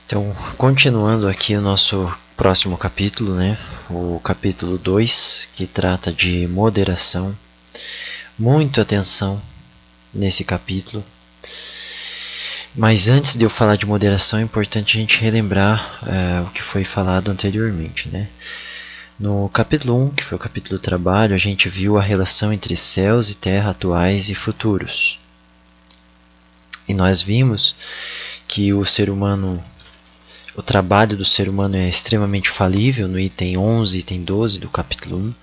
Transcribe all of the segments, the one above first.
Então, continuando aqui o nosso próximo capítulo, né? O capítulo 2, que trata de moderação. Muita atenção nesse capítulo. Mas antes de eu falar de moderação, é importante a gente relembrar o que foi falado anteriormente, né? No capítulo 1, que foi o capítulo do trabalho, a gente viu a relação entre céus e terra atuais e futuros. E nós vimos que o ser humano, o trabalho do ser humano é extremamente falível no item 11 e item 12 do capítulo 1,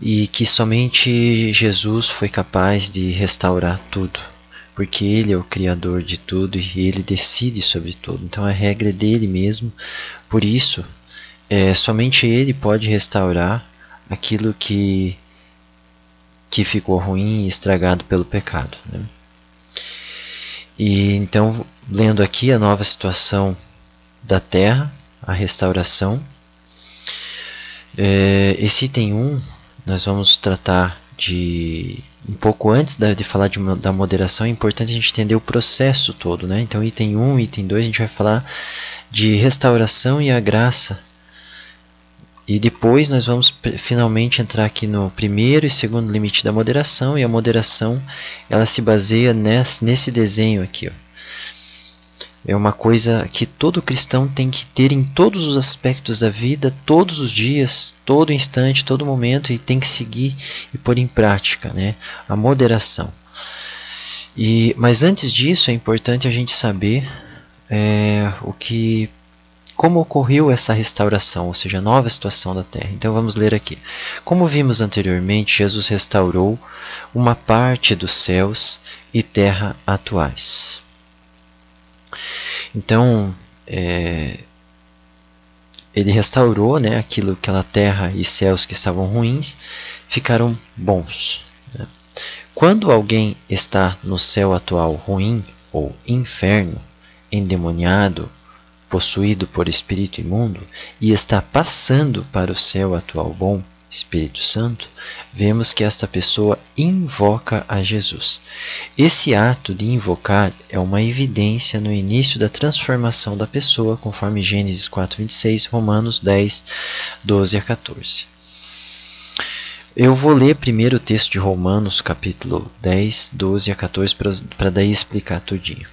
e que somente Jesus foi capaz de restaurar tudo, porque Ele é o Criador de tudo e Ele decide sobre tudo. Então a regra é dele mesmo, por isso somente Ele pode restaurar aquilo que ficou ruim e estragado pelo pecado, né? E então, lendo aqui a nova situação da Terra, a restauração, esse item 1, nós vamos tratar de... Um pouco antes de falar da moderação, é importante a gente entender o processo todo, né? Então, item 1 e item 2, a gente vai falar de restauração e a graça. E depois nós vamos finalmente entrar aqui no primeiro e segundo limite da moderação. E a moderação, ela se baseia nesse desenho aqui, ó. É uma coisa que todo cristão tem que ter em todos os aspectos da vida, todos os dias, todo instante, todo momento, e tem que seguir e pôr em prática, né? A moderação. Mas antes disso, é importante a gente saber como ocorreu essa restauração, ou seja, a nova situação da terra. Então vamos ler aqui. Como vimos anteriormente, Jesus restaurou uma parte dos céus e terra atuais. Então, ele restaurou, né, aquela terra e céus que estavam ruins, ficaram bons, né? Quando alguém está no céu atual ruim ou inferno, endemoniado, possuído por espírito imundo, e está passando para o céu atual bom, Espírito Santo, vemos que esta pessoa invoca a Jesus. Esse ato de invocar é uma evidência no início da transformação da pessoa, conforme Gênesis 4:26, Romanos 10, 12 a 14. Eu vou ler primeiro o texto de Romanos, capítulo 10, 12 a 14, para daí explicar tudinho.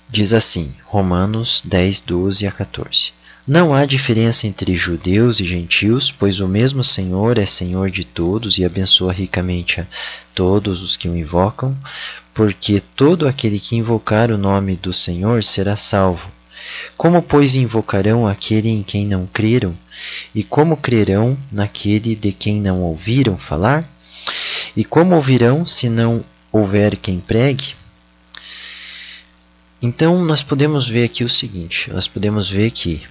Diz assim, Romanos 10, 12 a 14. Não há diferença entre judeus e gentios, pois o mesmo Senhor é Senhor de todos e abençoa ricamente a todos os que o invocam, porque todo aquele que invocar o nome do Senhor será salvo. Como, pois, invocarão aquele em quem não creram? E como crerão naquele de quem não ouviram falar? E como ouvirão se não houver quem pregue? Então, nós podemos ver aqui o seguinte, nós podemos ver que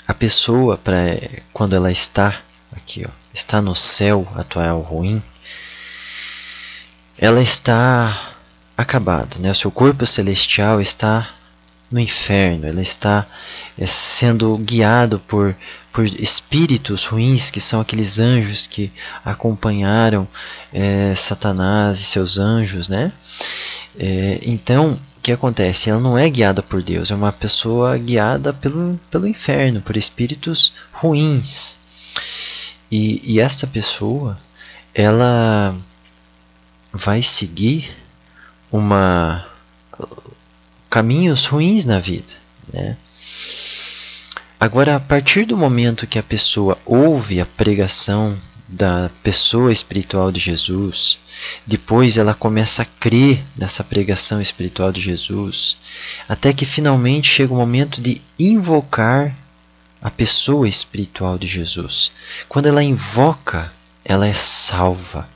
a pessoa, quando ela está aqui, ó, está no céu atual ruim, ela está acabada, né? O seu corpo celestial está no inferno, ela está sendo guiado por espíritos ruins, que são aqueles anjos que acompanharam Satanás e seus anjos, né? Então, o que acontece? Ela não é guiada por Deus, é uma pessoa guiada pelo inferno, por espíritos ruins. E esta pessoa, ela vai seguir caminhos ruins na vida, né? Agora, a partir do momento que a pessoa ouve a pregação da pessoa espiritual de Jesus, depois ela começa a crer nessa pregação espiritual de Jesus, até que finalmente chega o momento de invocar a pessoa espiritual de Jesus. Quando ela invoca, ela é salva.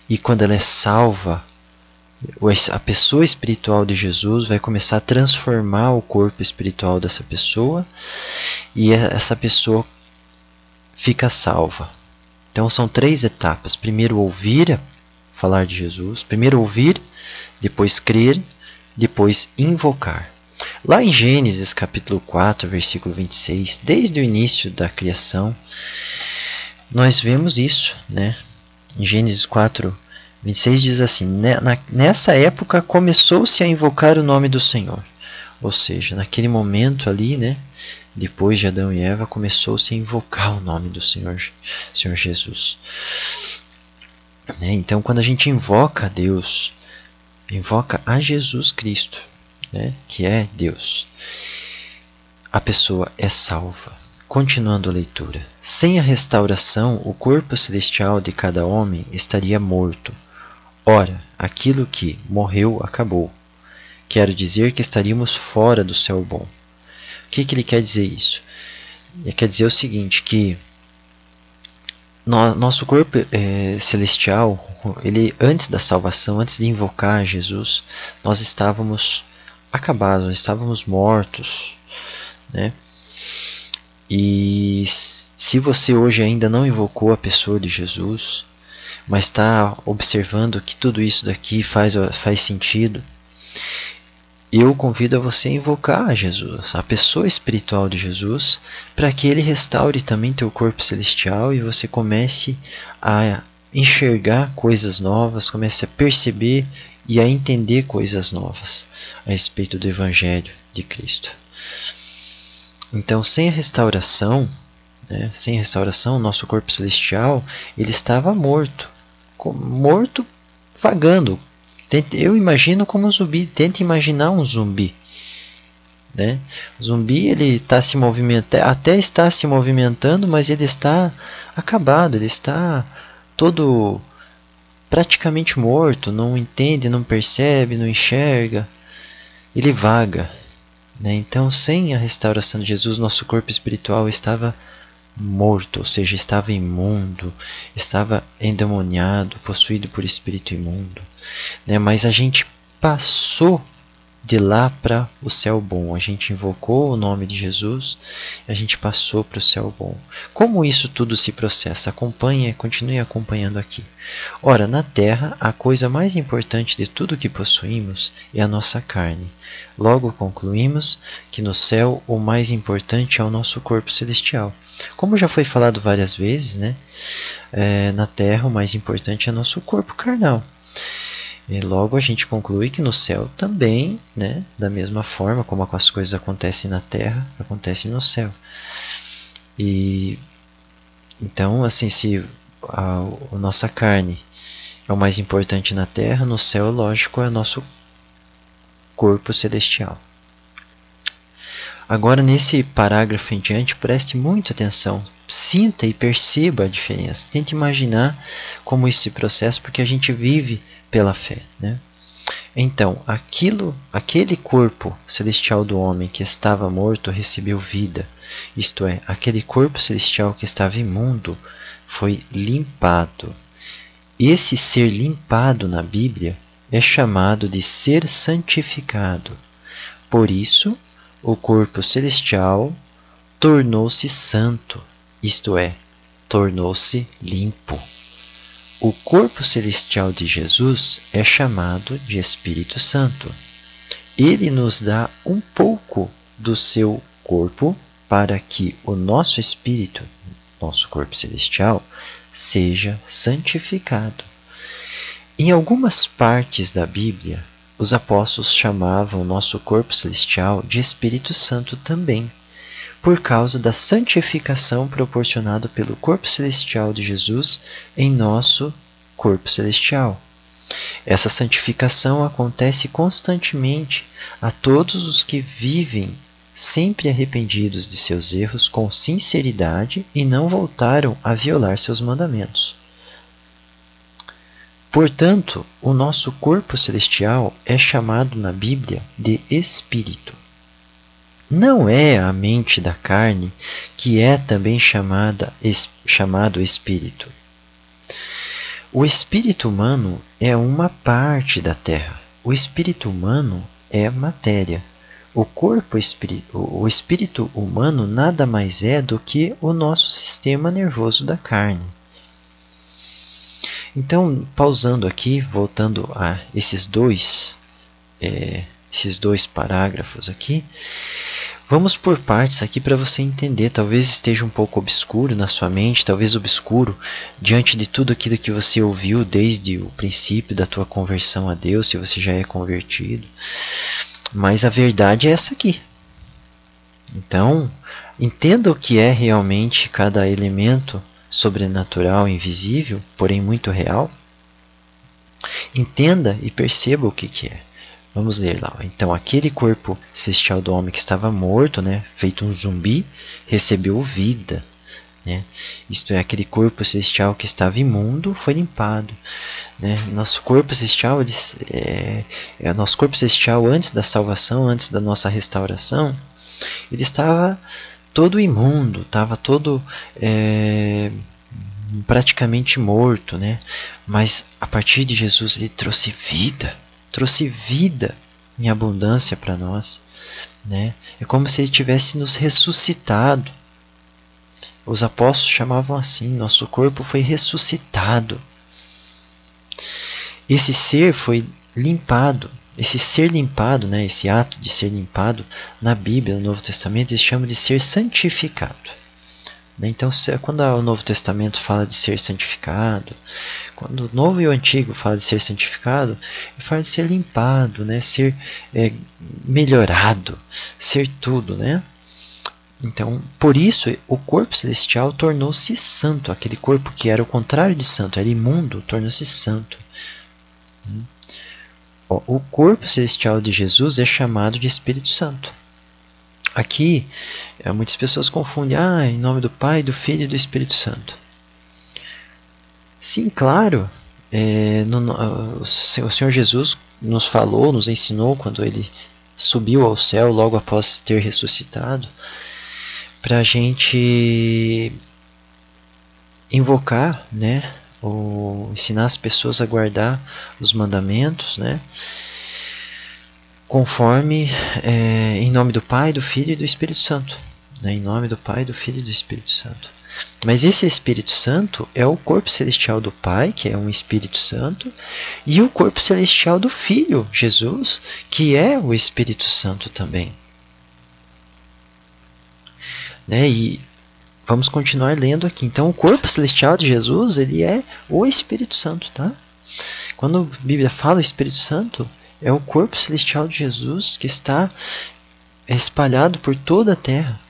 E quando ela é salva, a pessoa espiritual de Jesus vai começar a transformar o corpo espiritual dessa pessoa, e essa pessoa fica salva. Então são 3 etapas. Primeiro ouvir falar de Jesus. Primeiro ouvir, depois crer, depois invocar. Lá em Gênesis capítulo 4, versículo 26, desde o início da criação, nós vemos isso, né? Em Gênesis 4, 26 diz assim, nessa época começou-se a invocar o nome do Senhor. Ou seja, naquele momento ali, né, depois de Adão e Eva, começou-se a invocar o nome do Senhor Jesus. Então, quando a gente invoca a Deus, invoca a Jesus Cristo, né, que é Deus, a pessoa é salva. Continuando a leitura. Sem a restauração, o corpo celestial de cada homem estaria morto. Ora, aquilo que morreu acabou. Quero dizer que estaríamos fora do céu bom. O que ele quer dizer isso? Ele quer dizer o seguinte, que nosso corpo celestial, ele, antes da salvação, antes de invocar Jesus, nós estávamos acabados, nós estávamos mortos, né? E se você hoje ainda não invocou a pessoa de Jesus, mas está observando que tudo isso daqui faz sentido, eu convido a você a invocar a Jesus, a pessoa espiritual de Jesus, para que Ele restaure também teu corpo celestial e você comece a enxergar coisas novas, comece a perceber e a entender coisas novas a respeito do Evangelho de Cristo. Então, sem a restauração, o nosso corpo celestial, ele estava morto, vagando. Eu imagino como um zumbi. Tente imaginar um zumbi, né? O zumbi, ele está se movimentando, até está se movimentando, mas ele está acabado, ele está todo praticamente morto, não entende, não percebe, não enxerga, ele vaga, né? Então, sem a restauração de Jesus, nosso corpo espiritual estava morto, ou seja, estava imundo, estava endemoniado, possuído por espírito imundo, né? Mas a gente passou de lá para o céu bom, a gente invocou o nome de Jesus, a gente passou para o céu bom. Como isso tudo se processa? Continue acompanhando aqui. Ora, na terra, a coisa mais importante de tudo que possuímos é a nossa carne. Logo concluímos que no céu o mais importante é o nosso corpo celestial. Como já foi falado várias vezes, né? Na terra o mais importante é o nosso corpo carnal. E logo a gente conclui que no céu também, né, da mesma forma como as coisas acontecem na terra, acontecem no céu. E então, assim, se a nossa carne é o mais importante na terra, no céu, lógico, é o nosso corpo celestial. Agora, nesse parágrafo em diante, preste muita atenção. Sinta e perceba a diferença. Tente imaginar como isso se processa, porque a gente vive pela fé, né? Então, aquele corpo celestial do homem que estava morto recebeu vida. Isto é, aquele corpo celestial que estava imundo foi limpado. Esse ser limpado na Bíblia é chamado de ser santificado. Por isso, o corpo celestial tornou-se santo, isto é, tornou-se limpo. O corpo celestial de Jesus é chamado de Espírito Santo. Ele nos dá um pouco do seu corpo para que o nosso espírito, nosso corpo celestial, seja santificado. Em algumas partes da Bíblia, os apóstolos chamavam o nosso corpo celestial de Espírito Santo também, por causa da santificação proporcionada pelo corpo celestial de Jesus em nosso corpo celestial. Essa santificação acontece constantemente a todos os que vivem sempre arrependidos de seus erros com sinceridade e não voltaram a violar seus mandamentos. Portanto, o nosso corpo celestial é chamado na Bíblia de Espírito. Não é a mente da carne que é também chamado Espírito. O espírito humano é uma parte da terra. O espírito humano é matéria. O espírito humano nada mais é do que o nosso sistema nervoso da carne. Então, pausando aqui, voltando a esses dois parágrafos aqui, vamos por partes aqui para você entender. Talvez esteja um pouco obscuro na sua mente, talvez obscuro diante de tudo aquilo que você ouviu desde o princípio da tua conversão a Deus, se você já é convertido. Mas a verdade é essa aqui. Então, entenda o que é realmente cada elemento sobrenatural, invisível, porém muito real. Entenda e perceba o que é. Vamos ler lá. Então, aquele corpo celestial do homem que estava morto, né, feito um zumbi, recebeu vida. Né? Isto é, aquele corpo celestial que estava imundo foi limpado. Né? Nosso corpo celestial, nosso corpo celestial antes da salvação, antes da nossa restauração, ele estava todo imundo, estava todo praticamente morto, né? Mas a partir de Jesus ele trouxe vida em abundância para nós, né? É como se ele tivesse nos ressuscitado. Os apóstolos chamavam assim: nosso corpo foi ressuscitado. Esse ser foi limpado. Esse ser limpado, né, esse ato de ser limpado, na Bíblia, no Novo Testamento, eles chamam de ser santificado. Então, quando o Novo Testamento fala de ser santificado, quando o Novo e o Antigo fala de ser santificado, ele fala de ser limpado, né, ser melhorado, ser tudo, né? Então, por isso, o corpo celestial tornou-se santo. Aquele corpo que era o contrário de santo, era imundo, tornou-se santo. O corpo celestial de Jesus é chamado de Espírito Santo. Aqui, muitas pessoas confundem, em nome do Pai, do Filho e do Espírito Santo. Sim, claro, o Senhor Jesus nos falou, nos ensinou quando Ele subiu ao céu, logo após ter ressuscitado, para a gente invocar, né, ou ensinar as pessoas a guardar os mandamentos, né, conforme, em nome do Pai, do Filho e do Espírito Santo. Né, em nome do Pai, do Filho e do Espírito Santo. Mas esse Espírito Santo é o corpo celestial do Pai, que é um Espírito Santo, e o corpo celestial do Filho, Jesus, que é o Espírito Santo também. Né, e vamos continuar lendo aqui. Então, o corpo celestial de Jesus, ele é o Espírito Santo, tá? Quando a Bíblia fala Espírito Santo, é o corpo celestial de Jesus que está espalhado por toda a terra.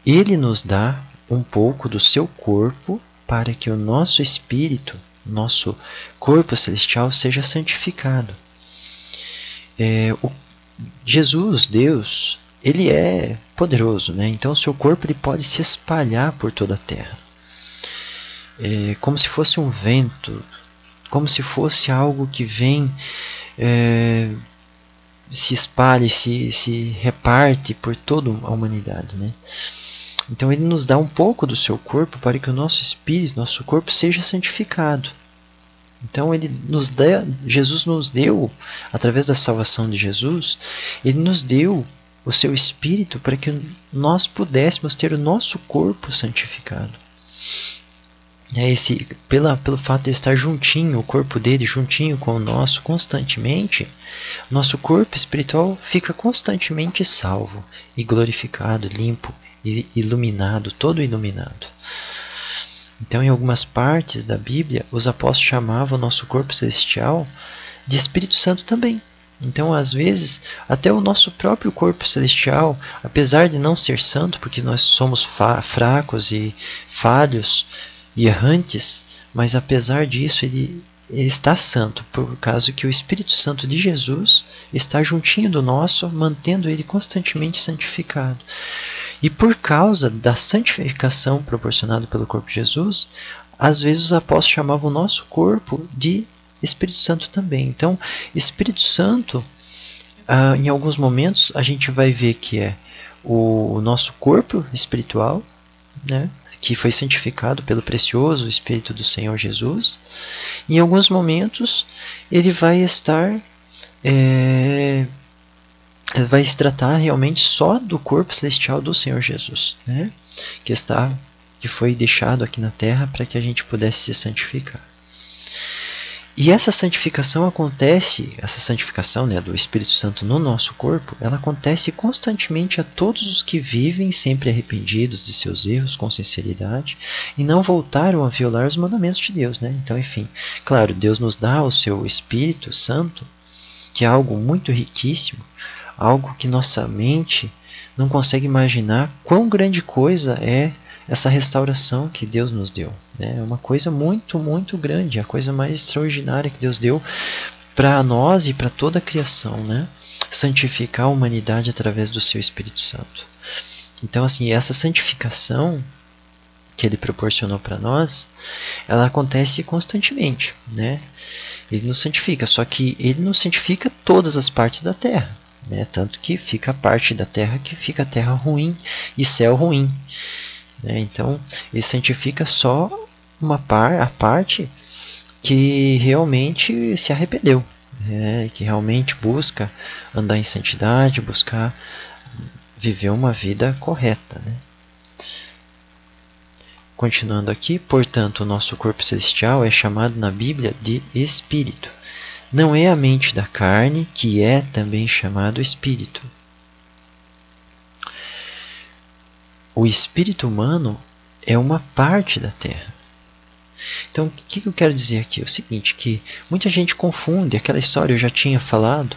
Ele nos dá um pouco do seu corpo para que o nosso espírito, nosso corpo celestial, seja santificado. Jesus, Deus, ele é poderoso, né? Então o seu corpo ele pode se espalhar por toda a terra. Como se fosse um vento, como se fosse algo que vem, se espalha, se reparte por toda a humanidade, né? Então ele nos dá um pouco do seu corpo para que o nosso espírito, nosso corpo seja santificado. Então Jesus nos deu, através da salvação de Jesus, ele nos deu o seu espírito para que nós pudéssemos ter o nosso corpo santificado. Pelo fato de estar juntinho, o corpo dele juntinho com o nosso constantemente, nosso corpo espiritual fica constantemente salvo e glorificado, limpo e iluminado, todo iluminado. Então, em algumas partes da Bíblia, os apóstolos chamavam o nosso corpo celestial de Espírito Santo também. Então, às vezes, até o nosso próprio corpo celestial, apesar de não ser santo, porque nós somos fracos e falhos e errantes, mas apesar disso, ele está santo, por causa que o Espírito Santo de Jesus está juntinho do nosso, mantendo ele constantemente santificado. E por causa da santificação proporcionada pelo corpo de Jesus, às vezes os apóstolos chamavam o nosso corpo de Espírito Santo também. Então, Espírito Santo, em alguns momentos, a gente vai ver que é o nosso corpo espiritual, né, que foi santificado pelo precioso Espírito do Senhor Jesus. Em alguns momentos, ele vai estar... vai se tratar realmente só do corpo celestial do Senhor Jesus, né? que foi deixado aqui na terra para que a gente pudesse se santificar. E essa santificação acontece, essa santificação, né, do Espírito Santo no nosso corpo, ela acontece constantemente a todos os que vivem sempre arrependidos de seus erros com sinceridade e não voltaram a violar os mandamentos de Deus, né? Então, enfim, claro, Deus nos dá o seu Espírito Santo que é algo muito riquíssimo, algo que nossa mente não consegue imaginar quão grande coisa é essa restauração que Deus nos deu. É uma coisa muito, muito grande, a coisa mais extraordinária que Deus deu para nós e para toda a criação, né? Santificar a humanidade através do seu Espírito Santo. Então, assim, essa santificação que ele proporcionou para nós, ela acontece constantemente, né? Ele nos santifica, só que ele não santifica todas as partes da terra, né? Tanto que fica a parte da terra que fica a terra ruim e céu ruim, né? Então, ele santifica só a parte que realmente se arrependeu, que realmente busca andar em santidade, buscar viver uma vida correta, né? Continuando aqui, portanto, o nosso corpo celestial é chamado na Bíblia de espírito. Não é a mente da carne, que é também chamado espírito. O espírito humano é uma parte da terra. Então, o que eu quero dizer aqui? É o seguinte, que muita gente confunde, aquela história eu já tinha falado,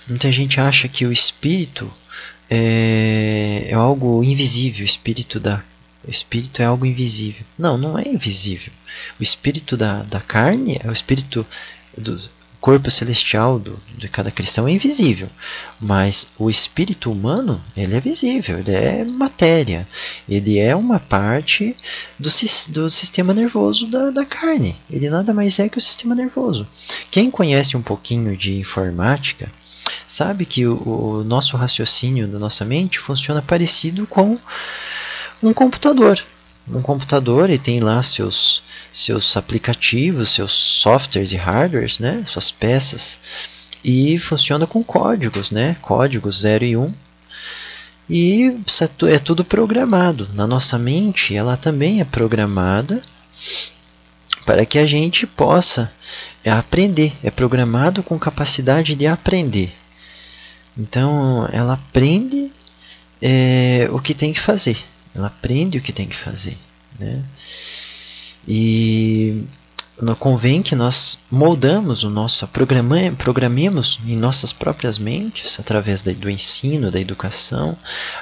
muita gente acha que o espírito é algo invisível, o espírito é algo invisível. Não, não é invisível. O espírito da carne, o espírito do corpo celestial de cada cristão é invisível. Mas o espírito humano, ele é visível, ele é matéria. Ele é uma parte do sistema nervoso da carne. Ele nada mais é que o sistema nervoso. Quem conhece um pouquinho de informática sabe que o nosso raciocínio da nossa mente funciona parecido com um computador. Um computador, ele tem lá seus aplicativos, seus softwares e hardwares, né? Suas peças, e funciona com códigos, né? Códigos 0 e 1. E é tudo programado. Na nossa mente, ela também é programada para que a gente possa aprender. É programado com capacidade de aprender. Então, ela aprende o que tem que fazer. Ela aprende o que tem que fazer, né? E convém que nós moldamos programemos em nossas próprias mentes, através do ensino, da educação,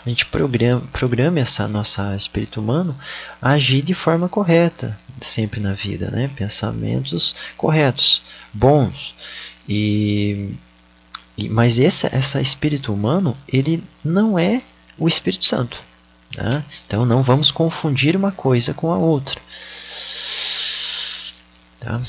a gente programe essa nossa espírito humano a agir de forma correta, sempre na vida, né? Pensamentos corretos, bons. Mas esse espírito humano, ele não é o Espírito Santo. Tá? Então não vamos confundir uma coisa com a outra. Tá?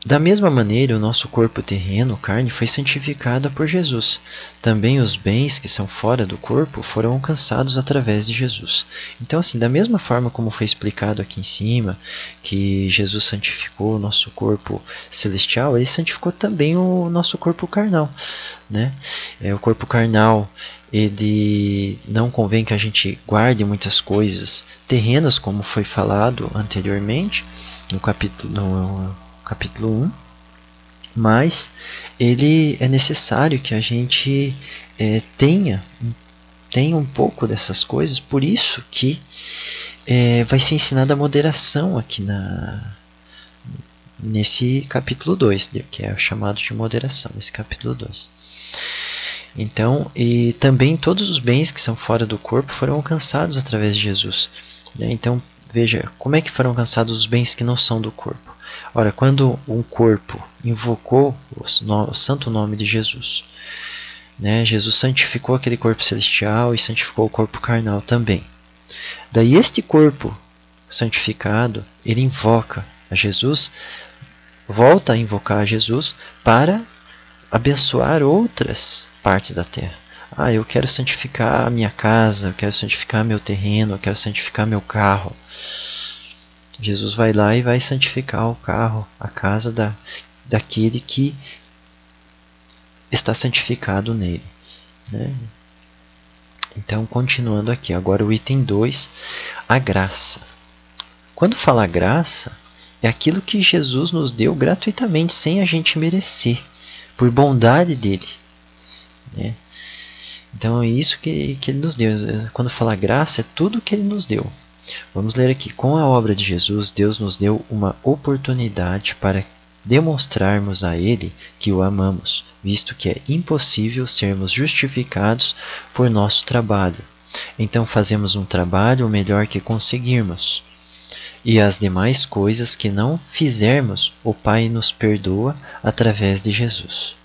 Da mesma maneira, o nosso corpo terreno, carne, foi santificada por Jesus. Também os bens que são fora do corpo foram alcançados através de Jesus. Então, assim, da mesma forma como foi explicado aqui em cima, que Jesus santificou o nosso corpo celestial, ele santificou também o nosso corpo carnal, né? O corpo carnal, ele não convém que a gente guarde muitas coisas terrenas, como foi falado anteriormente no capítulo 1, mas ele é necessário que a gente tenha um pouco dessas coisas. Por isso que vai ser ensinada a moderação aqui nesse capítulo 2, que é o chamado de moderação, nesse capítulo 2. Então, e também todos os bens que são fora do corpo foram alcançados através de Jesus, né? Então, veja, como é que foram alcançados os bens que não são do corpo? Ora, quando um corpo invocou o santo nome de Jesus, né? Jesus santificou aquele corpo celestial e santificou o corpo carnal também. Daí este corpo santificado, ele invoca a Jesus, volta a invocar a Jesus para abençoar outras partes da terra. Eu quero santificar a minha casa, eu quero santificar meu terreno, eu quero santificar meu carro. Jesus vai lá e vai santificar o carro, a casa daquele que está santificado nele, né? Então, continuando aqui, agora o item 2, a graça. Quando fala graça, é aquilo que Jesus nos deu gratuitamente, sem a gente merecer, por bondade dele, né? Então é isso que ele nos deu. Quando fala graça, é tudo que ele nos deu. Vamos ler aqui. Com a obra de Jesus, Deus nos deu uma oportunidade para demonstrarmos a Ele que o amamos, visto que é impossível sermos justificados por nosso trabalho. Então fazemos um trabalho o melhor que conseguirmos. E as demais coisas que não fizermos, o Pai nos perdoa através de Jesus.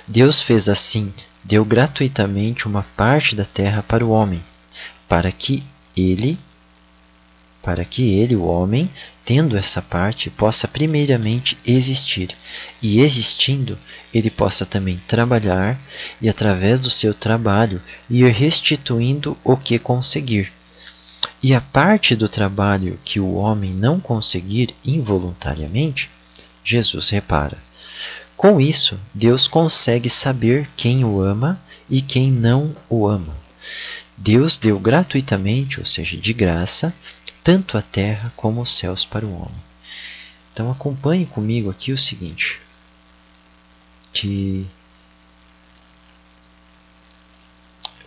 Deus fez assim, deu gratuitamente uma parte da terra para o homem, para que ele, o homem, tendo essa parte, possa primeiramente existir, e existindo, ele possa também trabalhar, e através do seu trabalho ir restituindo o que conseguir. E a parte do trabalho que o homem não conseguir involuntariamente, Jesus repara. Com isso, Deus consegue saber quem o ama e quem não o ama. Deus deu gratuitamente, ou seja, de graça, tanto a terra como os céus para o homem. Então acompanhe comigo aqui o seguinte,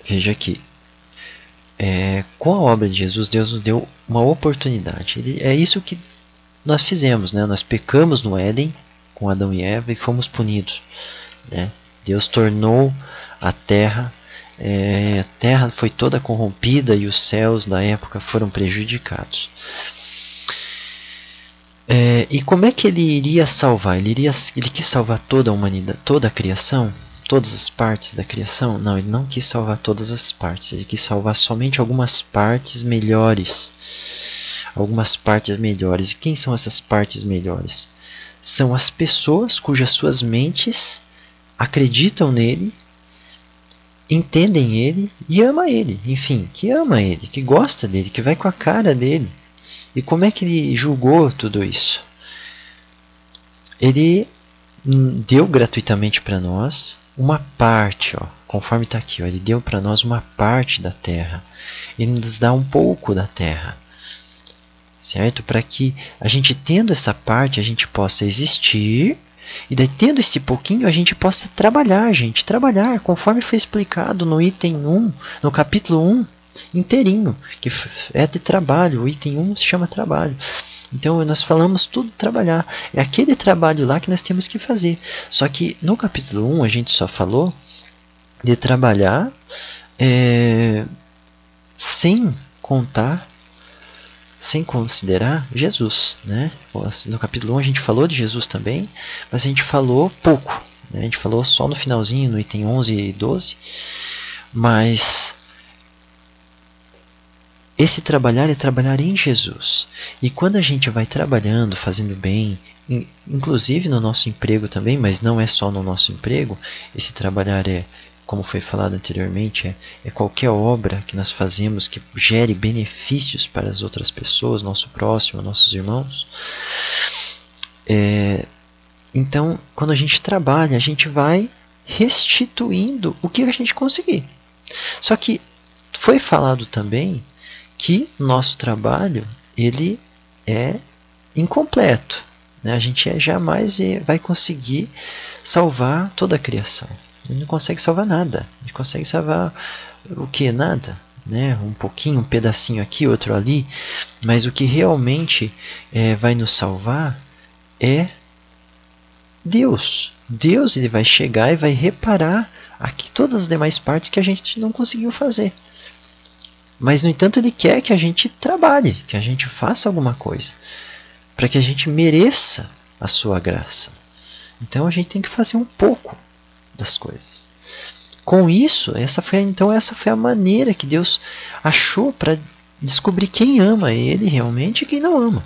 veja aqui, com a obra de Jesus, Deus nos deu uma oportunidade. É isso que nós fizemos, né? Nós pecamos no Éden com Adão e Eva e fomos punidos, né? Deus tornou a terra foi toda corrompida e os céus da época foram prejudicados. E como é que ele iria salvar? Ele quis salvar toda a humanidade, toda a criação? Todas as partes da criação? Não, ele não quis salvar todas as partes. Ele quis salvar somente algumas partes melhores. Algumas partes melhores. E quem são essas partes melhores? São as pessoas cujas suas mentes acreditam nele, entendem ele e amam ele. Enfim, que ama ele, que gosta dele, que vai com a cara dele. E como é que ele julgou tudo isso? Ele deu gratuitamente para nós uma parte, conforme está aqui, ele deu para nós uma parte da terra. Ele nos dá um pouco da terra, certo? Para que a gente, tendo essa parte, a gente possa existir, e daí, tendo esse pouquinho, a gente possa trabalhar, conforme foi explicado no item 1, no capítulo 1, inteirinho, que é de trabalho. O item 1 se chama trabalho. Então nós falamos tudo de trabalhar. É aquele trabalho lá que nós temos que fazer. Só que no capítulo 1 a gente só falou de trabalhar sem considerar Jesus, né? No capítulo 1 a gente falou de Jesus também, mas a gente falou pouco, né? A gente falou só no finalzinho, no item 11 e 12, mas esse trabalhar é trabalhar em Jesus. E quando a gente vai trabalhando, fazendo bem, inclusive no nosso emprego também, mas não é só no nosso emprego, esse trabalhar como foi falado anteriormente, é qualquer obra que nós fazemos que gere benefícios para as outras pessoas, nosso próximo, nossos irmãos. Então, quando a gente trabalha, a gente vai restituindo o que a gente conseguir. Só que foi falado também que nosso trabalho ele é incompleto, né? A gente jamais vai conseguir salvar toda a criação. A gente não consegue salvar nada. A gente consegue salvar o que? Nada, né? Um pouquinho, um pedacinho aqui, outro ali. Mas o que realmente vai nos salvar é Deus. Deus, ele vai chegar e vai reparar aqui todas as demais partes que a gente não conseguiu fazer. Mas, no entanto, ele quer que a gente trabalhe, que a gente faça alguma coisa, para que a gente mereça a sua graça. Então, a gente tem que fazer um pouco das coisas. Com isso, essa foi a maneira que Deus achou para descobrir quem ama Ele realmente e quem não ama.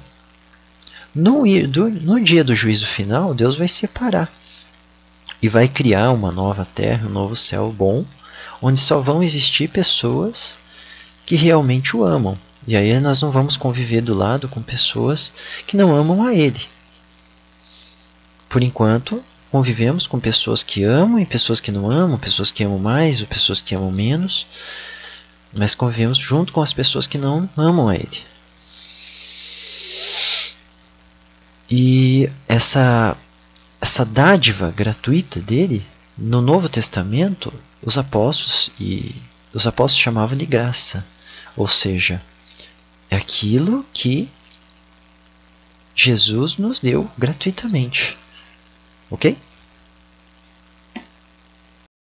No dia do juízo final, Deus vai separar e vai criar uma nova terra, um novo céu bom, onde só vão existir pessoas que realmente o amam. E aí nós não vamos conviver do lado com pessoas que não amam a Ele. Por enquanto, convivemos com pessoas que amam e pessoas que não amam, pessoas que amam mais ou pessoas que amam menos, mas convivemos junto com as pessoas que não amam a Ele. E essa dádiva gratuita dele, no Novo Testamento, os apóstolos chamavam de graça. Ou seja, é aquilo que Jesus nos deu gratuitamente. Ok?